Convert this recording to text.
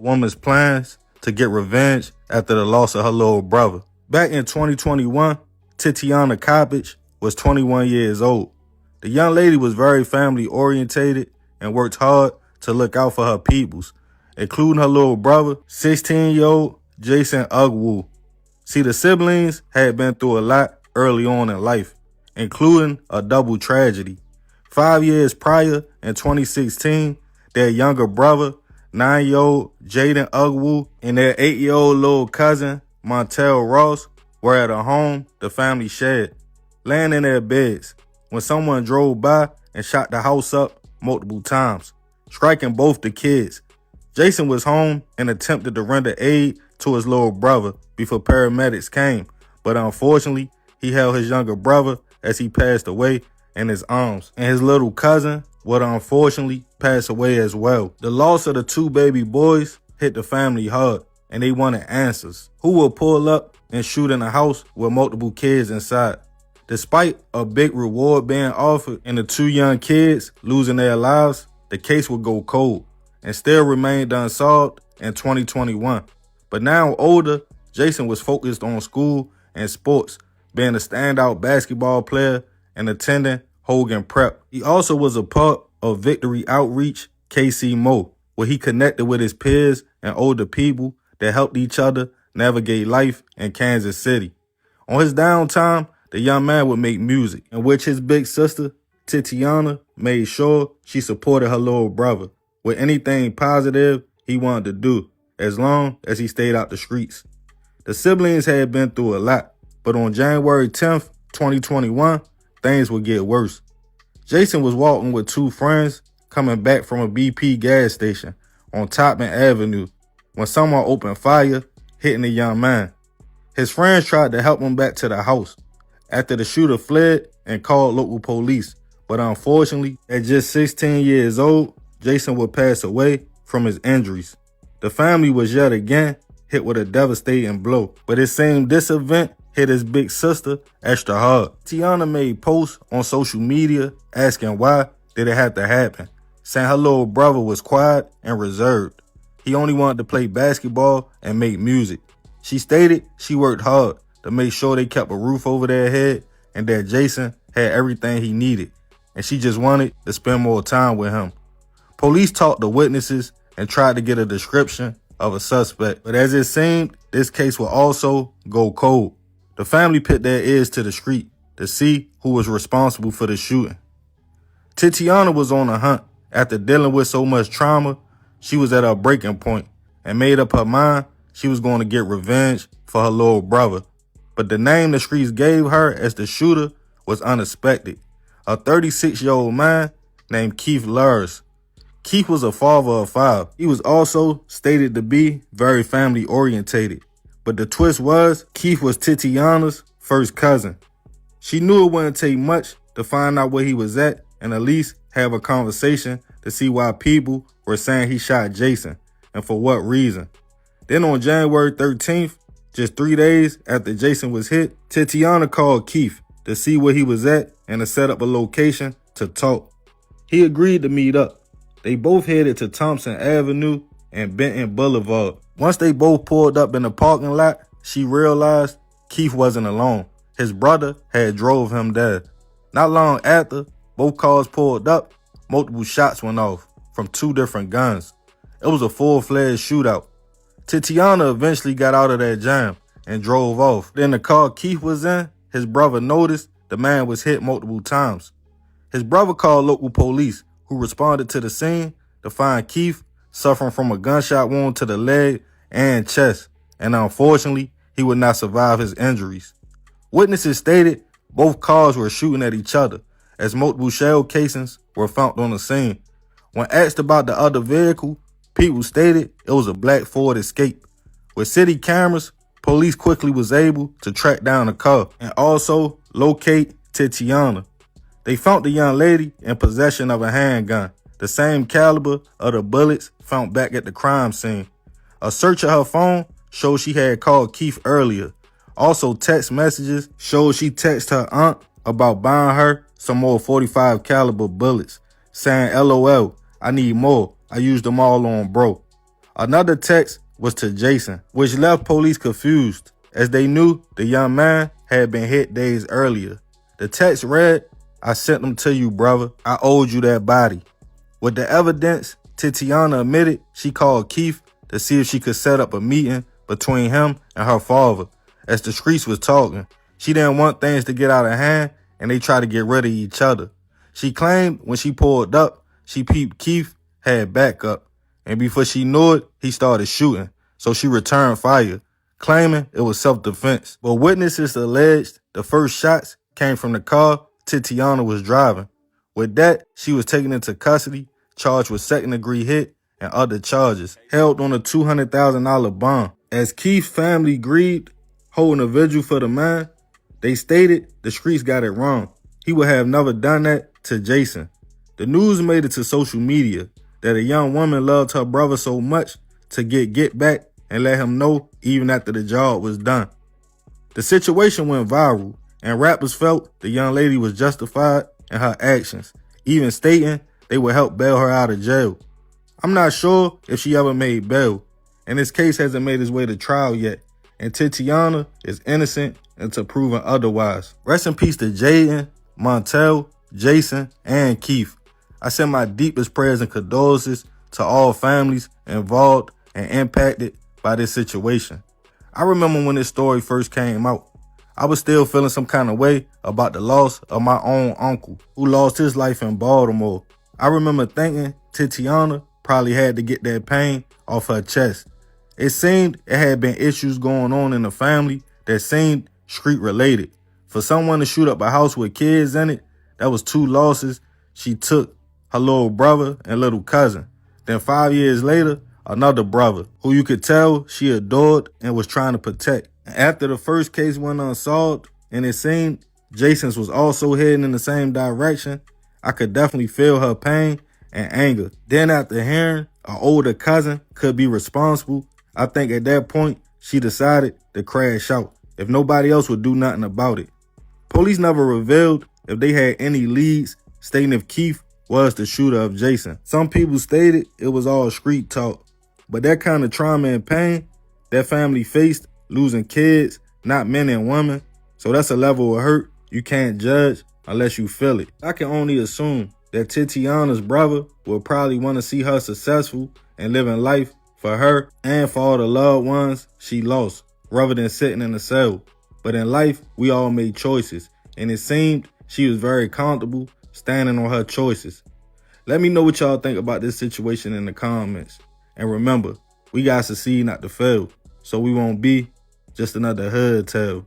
woman's plans to get revenge after the loss of her little brother. Back in 2021, Titiana Coppage was 21 years old. The young lady was very family orientated and worked hard to look out for her peoples, including her little brother, 16-year-old Jason Ugwu. See, the siblings had been through a lot early on in life, including a double tragedy. 5 years prior, in 2016, their younger brother, 9-year-old Jaden Ugwu, and their 8-year-old little cousin, Montel Ross, were at a home the family shared, laying in their beds, when someone drove by and shot the house up multiple times, striking both the kids. Jason was home and attempted to render aid to his little brother before paramedics came, but unfortunately, he held his younger brother as he passed away in his arms, and his little cousin would unfortunately pass away as well. The loss of the two baby boys hit the family hard, and they wanted answers. Who will pull up and shoot in a house with multiple kids inside? Despite a big reward being offered and the two young kids losing their lives, the case would go cold and still remained unsolved in 2021. But now older, Jason was focused on school and sports, being a standout basketball player and attending Hogan Prep. He also was a part of Victory Outreach KC Mo, where he connected with his peers and older people that helped each other navigate life in Kansas City. On his downtime, the young man would make music, in which his big sister, Titiana, made sure she supported her little brother with anything positive he wanted to do, as long as he stayed out the streets. The siblings had been through a lot, but on January 10th, 2021, things would get worse. Jason was walking with two friends coming back from a BP gas station on Topman Avenue when someone opened fire, hitting the young man. His friends tried to help him back to the house after the shooter fled and called local police, but unfortunately, at just 16 years old, Jason would pass away from his injuries. The family was yet again hit with a devastating blow, but it seemed this event hit his big sister extra hard. Tiana made posts on social media asking why did it have to happen, saying her little brother was quiet and reserved. He only wanted to play basketball and make music. She stated she worked hard to make sure they kept a roof over their head and that Jason had everything he needed, and she just wanted to spend more time with him. Police talked to witnesses and tried to get a description of a suspect, but as it seemed, this case would also go cold. The family put their ears to the street to see who was responsible for the shooting. Titiana was on a hunt. After dealing with so much trauma, she was at her breaking point and made up her mind she was going to get revenge for her little brother. But the name the streets gave her as the shooter was unexpected. A 36-year-old man named Keith Lars. Keith was a father of 5. He was also stated to be very family orientated. But the twist was, Keith was Titiana's first cousin. She knew it wouldn't take much to find out where he was at and at least have a conversation to see why people were saying he shot Jason and for what reason. Then on January 13th, just 3 days after Jason was hit, Titiana called Keith to see where he was at and to set up a location to talk. He agreed to meet up. They both headed to Thompson Avenue and Benton Boulevard. Once they both pulled up in the parking lot, she realized Keith wasn't alone. His brother had drove him there. Not long after, both cars pulled up, multiple shots went off from 2 different guns. It was a full-fledged shootout. Titiana eventually got out of that jam and drove off. Then the car Keith was in, his brother noticed the man was hit multiple times. His brother called local police, who responded to the scene to find Keith suffering from a gunshot wound to the leg and chest, and unfortunately, he would not survive his injuries. Witnesses stated both cars were shooting at each other, as multiple shell casings were found on the scene. When asked about the other vehicle, people stated it was a black Ford Escape. With city cameras, police quickly was able to track down the car and also locate Titiana. They found the young lady in possession of a handgun, the same caliber of the bullets found back at the crime scene. A search of her phone showed she had called Keith earlier. Also, text messages showed she texted her aunt about buying her some more .45 caliber bullets, saying, "LOL, I need more. I used them all on bro." Another text was to Jason, which left police confused, as they knew the young man had been hit days earlier. The text read, "I sent them to you, brother. I owed you that body." With the evidence, Tatiana admitted she called Keith to see if she could set up a meeting between him and her father. As the streets was talking, she didn't want things to get out of hand and they tried to get rid of each other. She claimed when she pulled up, she peeped Keith had backup, and before she knew it, he started shooting. So she returned fire, claiming it was self-defense. But witnesses alleged the first shots came from the car Tatiana was driving. With that, she was taken into custody, charged with second-degree hit and other charges, held on a $200,000 bond. As Keith's family grieved, holding a vigil for the man, they stated the streets got it wrong. He would have never done that to Jason. The news made it to social media that a young woman loved her brother so much to get back and let him know even after the job was done. The situation went viral, and rappers felt the young lady was justified in her actions, even stating they would help bail her out of jail. I'm not sure if she ever made bail, and this case hasn't made its way to trial yet, and Tatiana is innocent until proven otherwise. Rest in peace to Jaden, Montel, Jason, and Keith. I send my deepest prayers and condolences to all families involved and impacted by this situation. I remember when this story first came out, I was still feeling some kind of way about the loss of my own uncle who lost his life in Baltimore. I remember thinking Tatiana probably had to get that pain off her chest. It seemed it had been issues going on in the family that seemed street related. For someone to shoot up a house with kids in it, that was two losses she took, her little brother and little cousin. Then 5 years later, another brother who you could tell she adored and was trying to protect. After the first case went unsolved and it seemed Jason's was also heading in the same direction, I could definitely feel her pain and anger. Then after hearing an older cousin could be responsible, I think at that point she decided to crash out if nobody else would do nothing about it. Police never revealed if they had any leads stating if Keith was the shooter of Jason. Some people stated it was all street talk, but that kind of trauma and pain that family faced, losing kids, not men and women, so that's a level of hurt you can't judge unless you feel it. I can only assume that Tatiana's brother will probably want to see her successful and living life for her and for all the loved ones she lost, rather than sitting in a cell. But in life, we all make choices, and it seemed she was very comfortable standing on her choices. Let me know what y'all think about this situation in the comments. And remember, we got to succeed, not to fail, so we won't be just another hood tale.